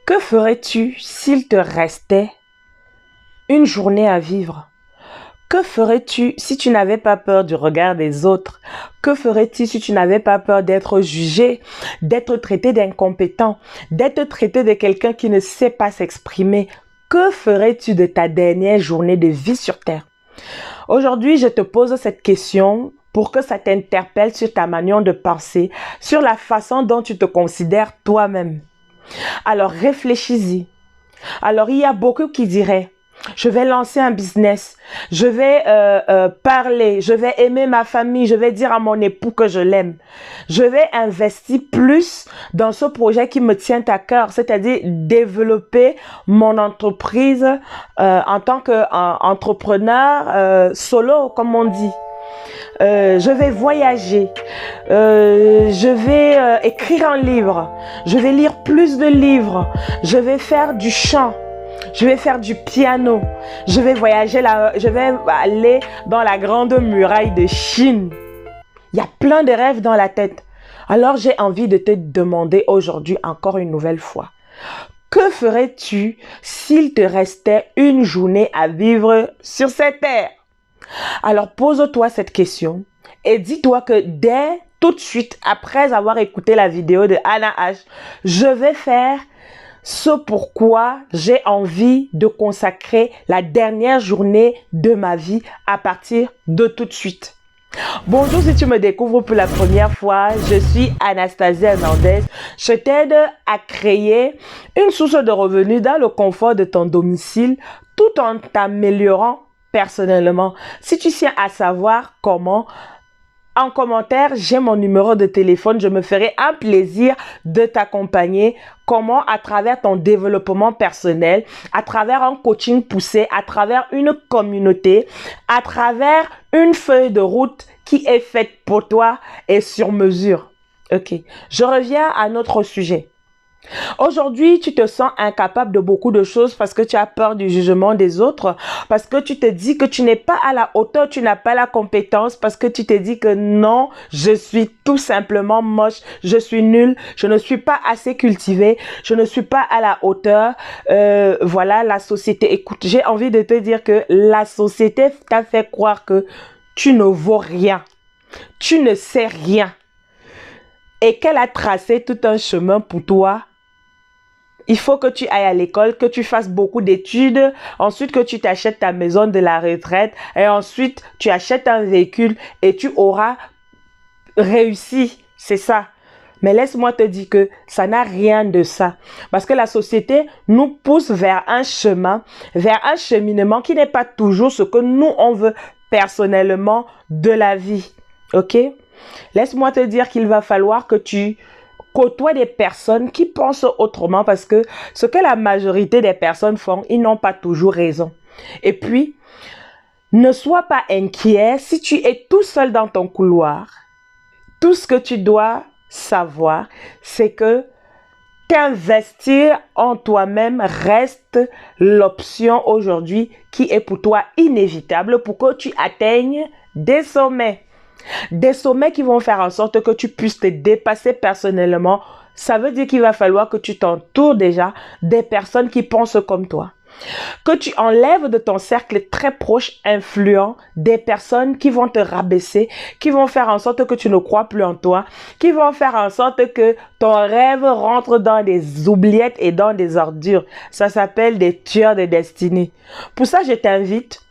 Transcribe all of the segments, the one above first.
Que ferais-tu s'il te restait une journée à vivre? Que ferais-tu si tu n'avais pas peur du regard des autres? Que ferais-tu si tu n'avais pas peur d'être jugé, d'être traité d'incompétent, d'être traité de quelqu'un qui ne sait pas s'exprimer? Que ferais-tu de ta dernière journée de vie sur Terre? Aujourd'hui, je te pose cette question pour que ça t'interpelle sur ta manière de penser, sur la façon dont tu te considères toi-même. Alors réfléchis-y. Alors il y a beaucoup qui diraient, je vais lancer un business, je vais parler, je vais aimer ma famille, je vais dire à mon époux que je l'aime. Je vais investir plus dans ce projet qui me tient à cœur, c'est-à-dire développer mon entreprise en tant qu'entrepreneur solo, comme on dit. Je vais voyager, je vais écrire un livre, je vais lire plus de livres, je vais faire du chant, je vais faire du piano, je vais voyager là, je vais aller dans la grande muraille de Chine. Il y a plein de rêves dans la tête. Alors j'ai envie de te demander aujourd'hui encore une nouvelle fois, que ferais-tu s'il te restait une journée à vivre sur cette terre? Alors pose-toi cette question et dis-toi que dès tout de suite, après avoir écouté la vidéo de Anna H, je vais faire ce pourquoi j'ai envie de consacrer la dernière journée de ma vie à partir de tout de suite. Bonjour, si tu me découvres pour la première fois, je suis Anastasie Hernandez. Je t'aide à créer une source de revenus dans le confort de ton domicile tout en t'améliorant personnellement. Si tu tiens à savoir comment, en commentaire, j'ai mon numéro de téléphone. Je me ferai un plaisir de t'accompagner. Comment, à travers ton développement personnel, à travers un coaching poussé, à travers une communauté, à travers une feuille de route qui est faite pour toi et sur mesure. Ok, je reviens à notre sujet. Aujourd'hui, tu te sens incapable de beaucoup de choses parce que tu as peur du jugement des autres, parce que tu te dis que tu n'es pas à la hauteur, tu n'as pas la compétence, parce que tu te dis que non, je suis tout simplement moche, je suis nulle, je ne suis pas assez cultivée, je ne suis pas à la hauteur. Voilà, la société. Écoute, j'ai envie de te dire que la société t'a fait croire que tu ne vaux rien, tu ne sais rien, et qu'elle a tracé tout un chemin pour toi. Il faut que tu ailles à l'école, que tu fasses beaucoup d'études, ensuite que tu t'achètes ta maison de la retraite et ensuite tu achètes un véhicule et tu auras réussi. C'est ça. Mais laisse-moi te dire que ça n'a rien de ça. Parce que la société nous pousse vers un chemin, vers un cheminement qui n'est pas toujours ce que nous, on veut personnellement de la vie. Ok? Laisse-moi te dire qu'il va falloir que tu côtoie des personnes qui pensent autrement parce que ce que la majorité des personnes font, ils n'ont pas toujours raison. Et puis, ne sois pas inquiet si tu es tout seul dans ton couloir. Tout ce que tu dois savoir, c'est que t'investir en toi-même reste l'option aujourd'hui qui est pour toi inévitable pour que tu atteignes des sommets. Des sommets qui vont faire en sorte que tu puisses te dépasser personnellement. Ça veut dire qu'il va falloir que tu t'entoures déjà des personnes qui pensent comme toi. Que tu enlèves de ton cercle très proche, influent, des personnes qui vont te rabaisser, qui vont faire en sorte que tu ne crois plus en toi, qui vont faire en sorte que ton rêve rentre dans des oubliettes et dans des ordures. Ça s'appelle des tueurs de destinée. Pour ça, je t'invite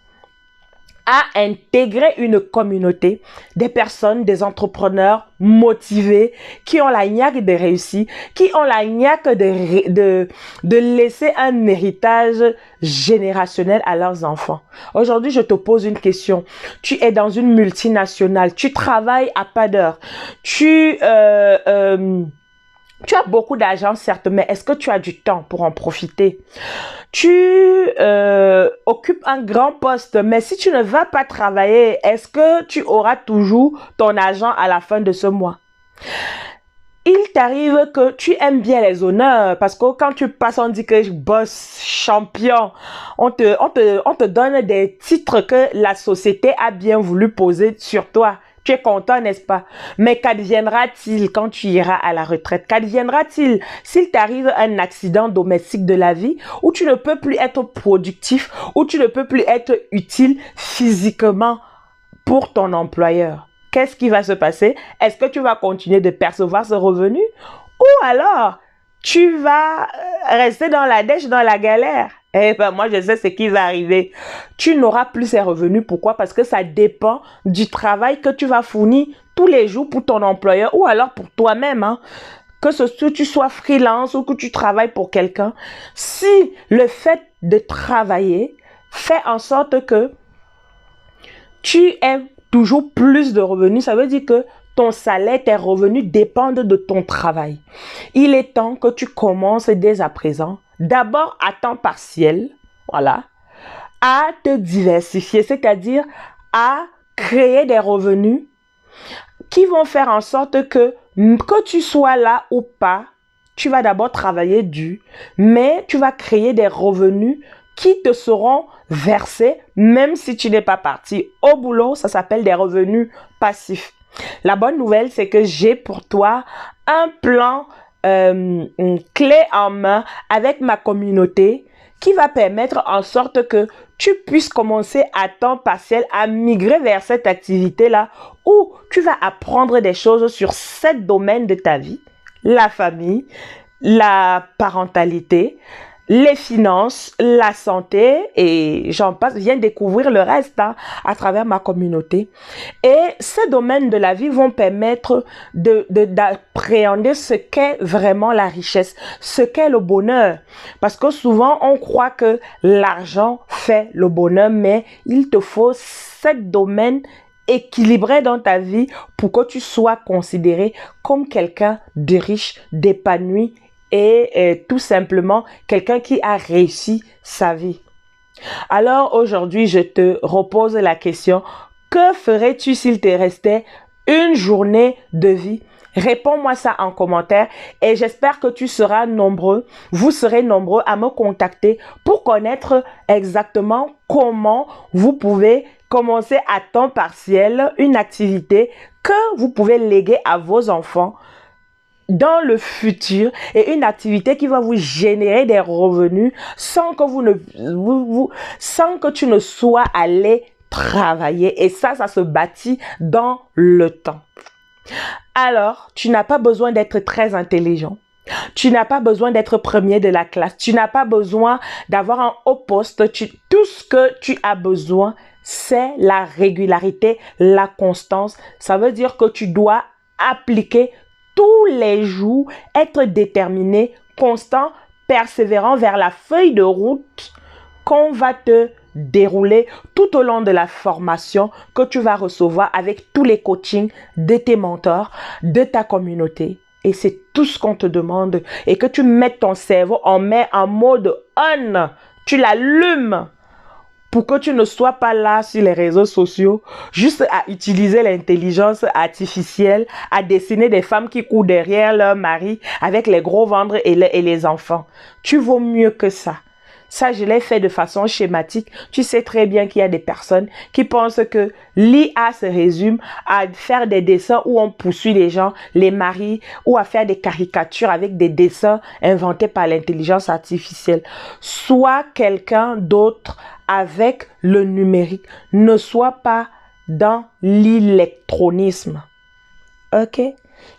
à intégrer une communauté, des personnes, des entrepreneurs motivés, qui ont la niaque de réussir, qui ont la niaque de laisser un héritage générationnel à leurs enfants. Aujourd'hui, je te pose une question. Tu es dans une multinationale, tu travailles à pas d'heure, tu as beaucoup d'argent, certes, mais est-ce que tu as du temps pour en profiter? Tu occupes un grand poste, mais si tu ne vas pas travailler, est-ce que tu auras toujours ton argent à la fin de ce mois? Il t'arrive que tu aimes bien les honneurs parce que quand tu passes, on dit que boss, champion, on te donne des titres que la société a bien voulu poser sur toi. Tu es content, n'est-ce pas? Mais qu'adviendra-t-il quand tu iras à la retraite? Qu'adviendra-t-il s'il t'arrive un accident domestique de la vie où tu ne peux plus être productif, où tu ne peux plus être utile physiquement pour ton employeur? Qu'est-ce qui va se passer? Est-ce que tu vas continuer de percevoir ce revenu? Ou alors, tu vas rester dans la dèche, dans la galère? Eh ben, moi, je sais ce qui va arriver. Tu n'auras plus ces revenus. Pourquoi? Parce que ça dépend du travail que tu vas fournir tous les jours pour ton employeur ou alors pour toi-même, hein. Que tu sois freelance ou que tu travailles pour quelqu'un. Si le fait de travailler fait en sorte que tu aies toujours plus de revenus, ça veut dire que ton salaire, tes revenus dépendent de ton travail. Il est temps que tu commences dès à présent, d'abord à temps partiel, voilà, à te diversifier, c'est-à-dire à créer des revenus qui vont faire en sorte que tu sois là ou pas, tu vas d'abord travailler dur, mais tu vas créer des revenus qui te seront versés même si tu n'es pas parti au boulot. Ça s'appelle des revenus passifs. La bonne nouvelle, c'est que j'ai pour toi un plan clé en main avec ma communauté qui va permettre en sorte que tu puisses commencer à temps partiel à migrer vers cette activité-là où tu vas apprendre des choses sur 7 domaines de ta vie: la famille, la parentalité, les finances, la santé et j'en passe. Viens découvrir le reste à travers ma communauté. Et ces domaines de la vie vont permettre d'appréhender ce qu'est vraiment la richesse, ce qu'est le bonheur. Parce que souvent, on croit que l'argent fait le bonheur, mais il te faut 7 domaines équilibré dans ta vie pour que tu sois considéré comme quelqu'un de riche, d'épanoui et tout simplement quelqu'un qui a réussi sa vie. Alors aujourd'hui, je te repose la question: que ferais-tu s'il te restait une journée de vie? Réponds-moi ça en commentaire et j'espère que tu seras nombreux, vous serez nombreux à me contacter pour connaître exactement comment vous pouvez commencer à temps partiel une activité que vous pouvez léguer à vos enfants dans le futur et une activité qui va vous générer des revenus sans que sans que tu ne sois allé travailler. Et ça se bâtit dans le temps. Alors, tu n'as pas besoin d'être très intelligent. Tu n'as pas besoin d'être premier de la classe. Tu n'as pas besoin d'avoir un haut poste. Tout ce que tu as besoin, c'est la régularité, la constance. Ça veut dire que tu dois appliquer tous les jours, être déterminé, constant, persévérant vers la feuille de route qu'on va te dérouler tout au long de la formation que tu vas recevoir avec tous les coachings de tes mentors, de ta communauté. Et c'est tout ce qu'on te demande. Et que tu mettes ton cerveau en mode on. Tu l'allumes pour que tu ne sois pas là sur les réseaux sociaux, juste à utiliser l'intelligence artificielle, à dessiner des femmes qui courent derrière leur mari avec les gros ventres et les enfants. Tu vaux mieux que ça. Ça, je l'ai fait de façon schématique. Tu sais très bien qu'il y a des personnes qui pensent que l'IA se résume à faire des dessins où on poursuit les gens, les maris, ou à faire des caricatures avec des dessins inventés par l'intelligence artificielle. Sois quelqu'un d'autre avec le numérique. Ne sois pas dans l'électronisme. Ok?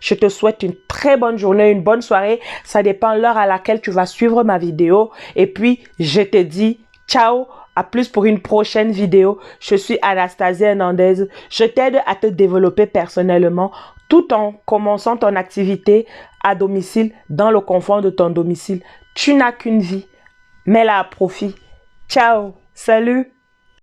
Je te souhaite une très bonne journée, une bonne soirée. Ça dépend de l'heure à laquelle tu vas suivre ma vidéo. Et puis, je te dis ciao, à plus pour une prochaine vidéo. Je suis Anastasie Hernandez. Je t'aide à te développer personnellement tout en commençant ton activité à domicile, dans le confort de ton domicile. Tu n'as qu'une vie. Mets-la à profit. Ciao, salut.